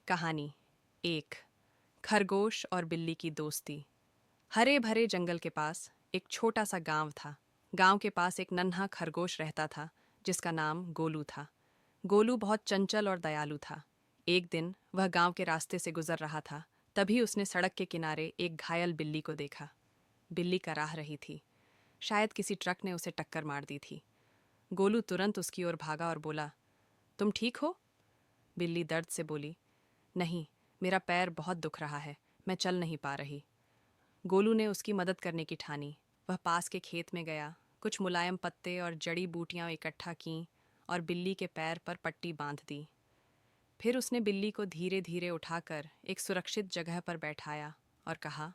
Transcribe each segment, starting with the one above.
कहानी एक खरगोश और बिल्ली की दोस्ती। हरे भरे जंगल के पास एक छोटा सा गांव था। गांव के पास एक नन्हा खरगोश रहता था जिसका नाम गोलू था। गोलू बहुत चंचल और दयालु था। एक दिन वह गांव के रास्ते से गुजर रहा था, तभी उसने सड़क के किनारे एक घायल बिल्ली को देखा। बिल्ली कराह रही थी। शायद किसी ट्रक ने उसे टक्कर मार दी थी। गोलू तुरंत उसकी ओर भागा और बोला, तुम ठीक हो? बिल्ली दर्द से बोली, नहीं, मेरा पैर बहुत दुख रहा है, मैं चल नहीं पा रही। गोलू ने उसकी मदद करने की ठानी। वह पास के खेत में गया, कुछ मुलायम पत्ते और जड़ी बूटियां इकट्ठा कीं और बिल्ली के पैर पर पट्टी बांध दी। फिर उसने बिल्ली को धीरे धीरे उठाकर एक सुरक्षित जगह पर बैठाया और कहा,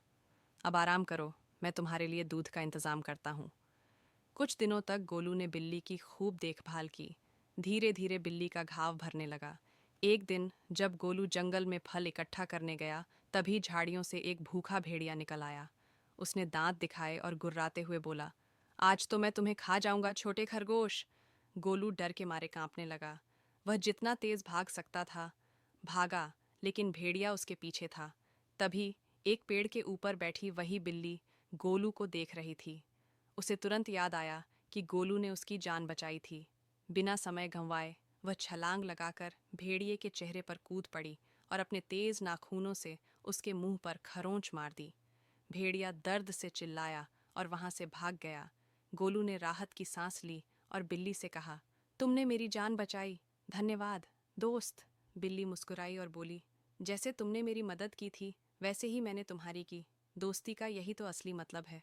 अब आराम करो, मैं तुम्हारे लिए दूध का इंतजाम करता हूँ। कुछ दिनों तक गोलू ने बिल्ली की खूब देखभाल की। धीरे धीरे बिल्ली का घाव भरने लगा। एक दिन जब गोलू जंगल में फल इकट्ठा करने गया, तभी झाड़ियों से एक भूखा भेड़िया निकल आया। उसने दांत दिखाए और गुर्राते हुए बोला, आज तो मैं तुम्हें खा जाऊंगा छोटे खरगोश। गोलू डर के मारे कांपने लगा। वह जितना तेज भाग सकता था भागा, लेकिन भेड़िया उसके पीछे था। तभी एक पेड़ के ऊपर बैठी वही बिल्ली गोलू को देख रही थी। उसे तुरंत याद आया कि गोलू ने उसकी जान बचाई थी। बिना समय गंवाए वह छलांग लगाकर भेड़िए के चेहरे पर कूद पड़ी और अपने तेज नाखूनों से उसके मुंह पर खरोंच मार दी। भेड़िया दर्द से चिल्लाया और वहां से भाग गया। गोलू ने राहत की सांस ली और बिल्ली से कहा, तुमने मेरी जान बचाई, धन्यवाद दोस्त। बिल्ली मुस्कुराई और बोली, जैसे तुमने मेरी मदद की थी वैसे ही मैंने तुम्हारी की। दोस्ती का यही तो असली मतलब है।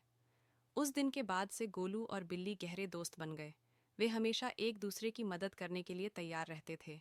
उस दिन के बाद से गोलू और बिल्ली गहरे दोस्त बन गए। वे हमेशा एक दूसरे की मदद करने के लिए तैयार रहते थे।